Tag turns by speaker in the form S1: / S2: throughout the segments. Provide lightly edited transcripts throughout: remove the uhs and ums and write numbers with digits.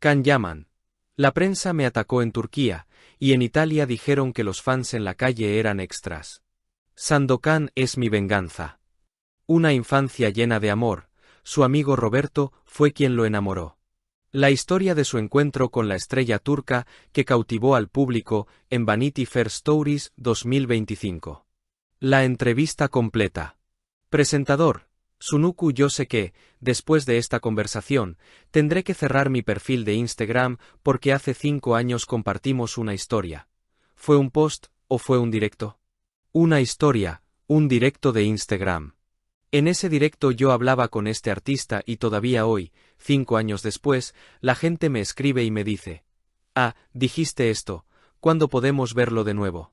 S1: Can Yaman. La prensa me atacó en Turquía, y en Italia dijeron que los fans en la calle eran extras. Sandokan es mi venganza. Una infancia llena de amor, su amigo Roberto fue quien lo enamoró. La historia de su encuentro con la estrella turca que cautivó al público en Vanity Fair Stories 2025. La entrevista completa. Presentador, Sunuku. Yo sé que, después de esta conversación, tendré que cerrar mi perfil de Instagram porque hace 5 años compartimos una historia. ¿Fue un post o fue un directo? Una historia, un directo de Instagram. En ese directo yo hablaba con este artista y todavía hoy, 5 años después, la gente me escribe y me dice: ah, dijiste esto, ¿cuándo podemos verlo de nuevo?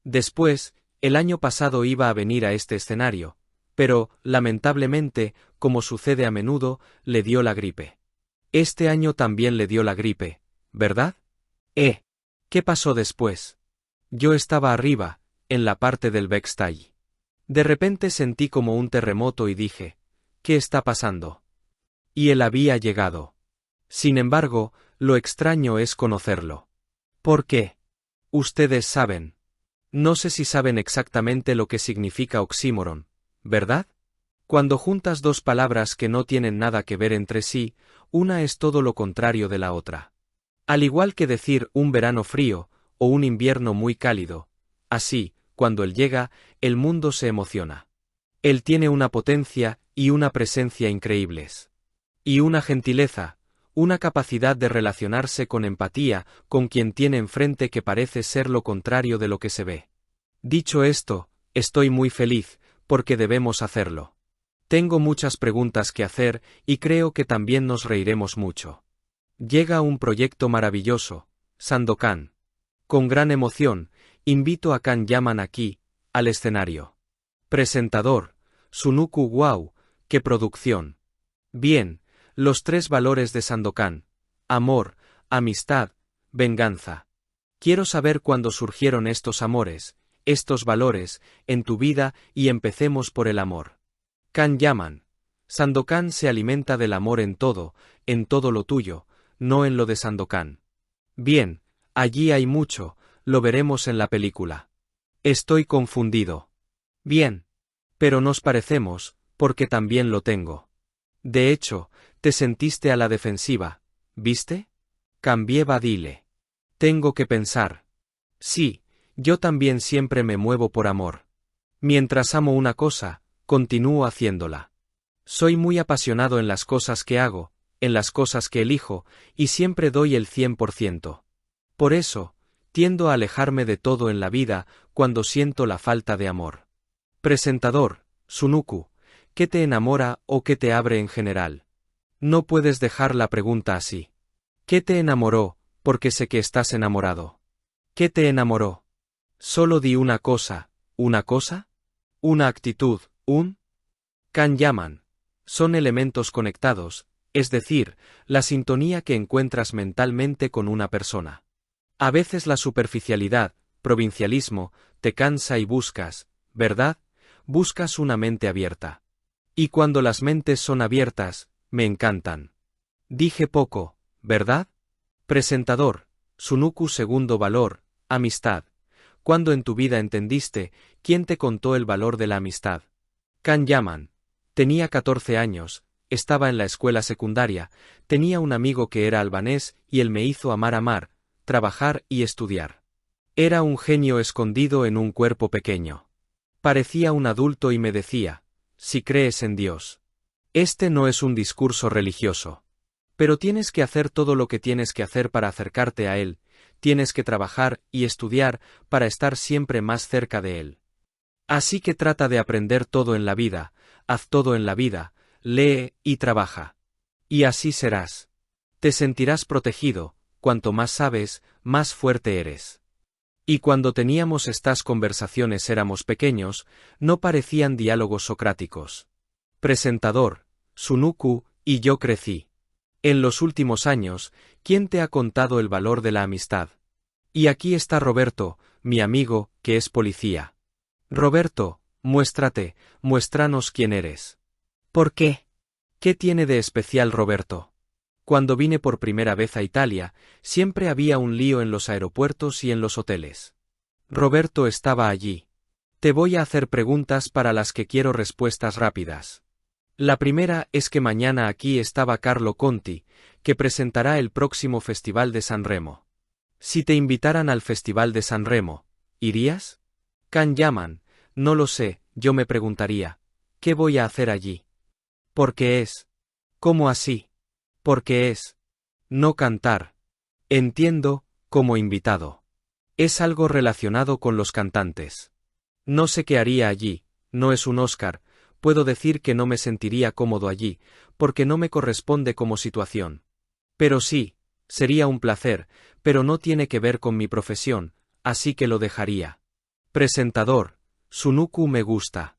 S1: Después, el año pasado iba a venir a este escenario, pero, lamentablemente, como sucede a menudo, le dio la gripe. Este año también le dio la gripe, ¿verdad? ¿Qué pasó después? Yo estaba arriba, en la parte del backstage. De repente sentí como un terremoto y dije: ¿qué está pasando? Y él había llegado. Sin embargo, lo extraño es conocerlo. ¿Por qué? Ustedes saben. No sé si saben exactamente lo que significa oxímoron, ¿verdad? Cuando juntas dos palabras que no tienen nada que ver entre sí, una es todo lo contrario de la otra. Al igual que decir un verano frío, o un invierno muy cálido. Así, cuando él llega, el mundo se emociona. Él tiene una potencia y una presencia increíbles. Y una gentileza, una capacidad de relacionarse con empatía con quien tiene enfrente que parece ser lo contrario de lo que se ve. Dicho esto, estoy muy feliz, porque debemos hacerlo. Tengo muchas preguntas que hacer y creo que también nos reiremos mucho. Llega un proyecto maravilloso, Sandokan. Con gran emoción, invito a Can Yaman aquí, al escenario. Presentador, Sunuku. Wow, qué producción. Bien, los 3 valores de Sandokan: amor, amistad, venganza. Quiero saber cuándo surgieron estos amores, estos valores, en tu vida y empecemos por el amor. Can Yaman. Sandokan se alimenta del amor en todo lo tuyo, no en lo de Sandokan. Bien, allí hay mucho, lo veremos en la película. Estoy confundido. Bien. Pero nos parecemos, porque también lo tengo. De hecho, te sentiste a la defensiva, ¿viste? Cambié. Dile. Tengo que pensar. Sí, yo también siempre me muevo por amor. Mientras amo una cosa, continúo haciéndola. Soy muy apasionado en las cosas que hago, en las cosas que elijo, y siempre doy el 100%. Por eso, tiendo a alejarme de todo en la vida cuando siento la falta de amor. Presentador, Sunuku, ¿qué te enamora o qué te abre en general? No puedes dejar la pregunta así. ¿Qué te enamoró? Porque sé que estás enamorado. ¿Qué te enamoró? Solo di una cosa. ¿Una cosa? Una actitud, un... Can Yaman. Son elementos conectados, es decir, la sintonía que encuentras mentalmente con una persona. A veces la superficialidad, provincialismo, te cansa y buscas, ¿verdad? Buscas una mente abierta. Y cuando las mentes son abiertas, me encantan. Dije poco, ¿verdad? Presentador, Sunuku. Segundo valor, amistad. ¿Cuándo en tu vida entendiste quién te contó el valor de la amistad? Can Yaman. Tenía 14 años, estaba en la escuela secundaria, tenía un amigo que era albanés y él me hizo amar, trabajar y estudiar. Era un genio escondido en un cuerpo pequeño. Parecía un adulto y me decía: si crees en Dios. Este no es un discurso religioso. Pero tienes que hacer todo lo que tienes que hacer para acercarte a Él, tienes que trabajar y estudiar para estar siempre más cerca de Él. Así que trata de aprender todo en la vida, haz todo en la vida, lee y trabaja. Y así serás. Te sentirás protegido, cuanto más sabes, más fuerte eres. Y cuando teníamos estas conversaciones éramos pequeños, no parecían diálogos socráticos. Presentador, Sunuku, y yo crecí. En los últimos años, ¿quién te ha contado el valor de la amistad? Y aquí está Roberto, mi amigo, que es policía. Roberto, muéstrate, muéstranos quién eres. ¿Por qué? ¿Qué tiene de especial Roberto? Cuando vine por primera vez a Italia, siempre había un lío en los aeropuertos y en los hoteles. Roberto estaba allí. Te voy a hacer preguntas para las que quiero respuestas rápidas. La primera es que mañana aquí estaba Carlo Conti, que presentará el próximo Festival de Sanremo. Si te invitaran al Festival de Sanremo, ¿irías? Can Yaman, no lo sé, yo me preguntaría, ¿qué voy a hacer allí? ¿Por qué es? ¿Cómo así? ¿Por qué es? No cantar. Entiendo, como invitado. Es algo relacionado con los cantantes. No sé qué haría allí, no es un Oscar, puedo decir que no me sentiría cómodo allí, porque no me corresponde como situación. Pero sí, sería un placer, pero no tiene que ver con mi profesión, así que lo dejaría. Presentador, Sunuku me gusta.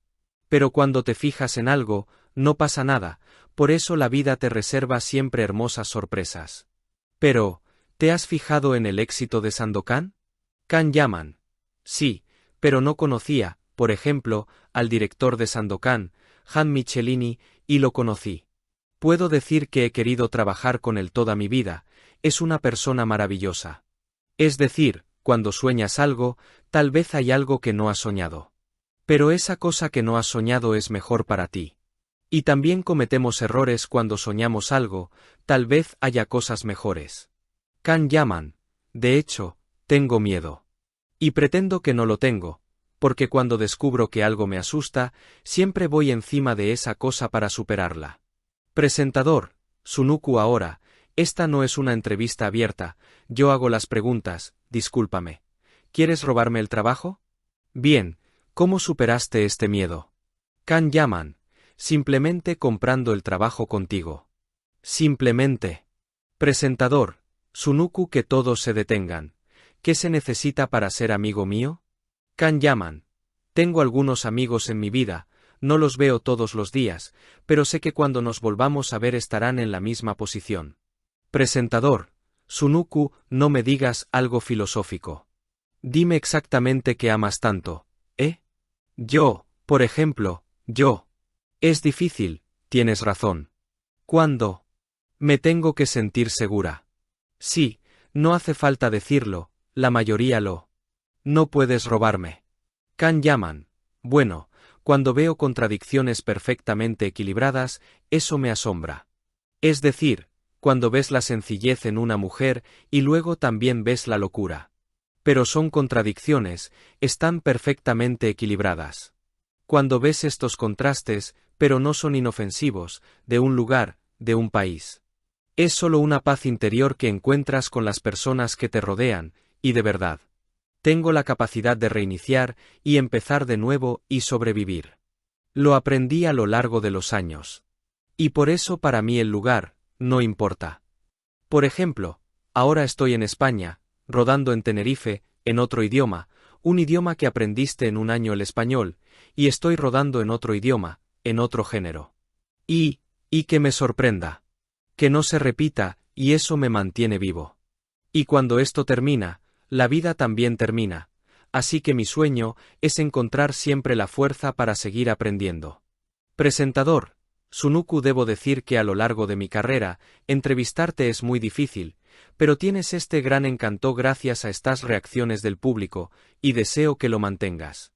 S1: Pero cuando te fijas en algo, no pasa nada, por eso la vida te reserva siempre hermosas sorpresas. Pero, ¿te has fijado en el éxito de Sandokan? Can Yaman. Sí, pero no conocía, por ejemplo, al director de Sandokan, Han Michelini, y lo conocí. Puedo decir que he querido trabajar con él toda mi vida, es una persona maravillosa. Es decir, cuando sueñas algo, tal vez hay algo que no has soñado. Pero esa cosa que no has soñado es mejor para ti. Y también cometemos errores cuando soñamos algo, tal vez haya cosas mejores. Can Yaman. De hecho, tengo miedo. Y pretendo que no lo tengo, porque cuando descubro que algo me asusta, siempre voy encima de esa cosa para superarla. Presentador, Sunuku ahora, esta no es una entrevista abierta, yo hago las preguntas, discúlpame. ¿Quieres robarme el trabajo? Bien, ¿cómo superaste este miedo? Can Yaman. Simplemente comprando el trabajo contigo. Simplemente. Presentador, Sunuku, que todos se detengan. ¿Qué se necesita para ser amigo mío? Can Yaman. Tengo algunos amigos en mi vida, no los veo todos los días, pero sé que cuando nos volvamos a ver estarán en la misma posición. Presentador, Sunuku, no me digas algo filosófico. Dime exactamente qué amas tanto, ¿eh? Yo, por ejemplo, yo. Es difícil, tienes razón. ¿Cuándo? Me tengo que sentir segura. Sí, no hace falta decirlo, la mayoría lo. No puedes robarme. Can Yaman. Bueno, cuando veo contradicciones perfectamente equilibradas, eso me asombra. Es decir, cuando ves la sencillez en una mujer y luego también ves la locura. Pero son contradicciones, están perfectamente equilibradas. Cuando ves estos contrastes, pero no son inofensivos, de un lugar, de un país. Es solo una paz interior que encuentras con las personas que te rodean, y de verdad. Tengo la capacidad de reiniciar y empezar de nuevo y sobrevivir. Lo aprendí a lo largo de los años. Y por eso para mí el lugar, no importa. Por ejemplo, ahora estoy en España, rodando en Tenerife, en otro idioma, un idioma que aprendiste en un año el español, y estoy rodando en otro idioma, en otro género. Y que me sorprenda. Que no se repita, y eso me mantiene vivo. Y cuando esto termina, la vida también termina, así que mi sueño es encontrar siempre la fuerza para seguir aprendiendo. Presentador, Sunuku, debo decir que a lo largo de mi carrera, entrevistarte es muy difícil, pero tienes este gran encanto gracias a estas reacciones del público, y deseo que lo mantengas.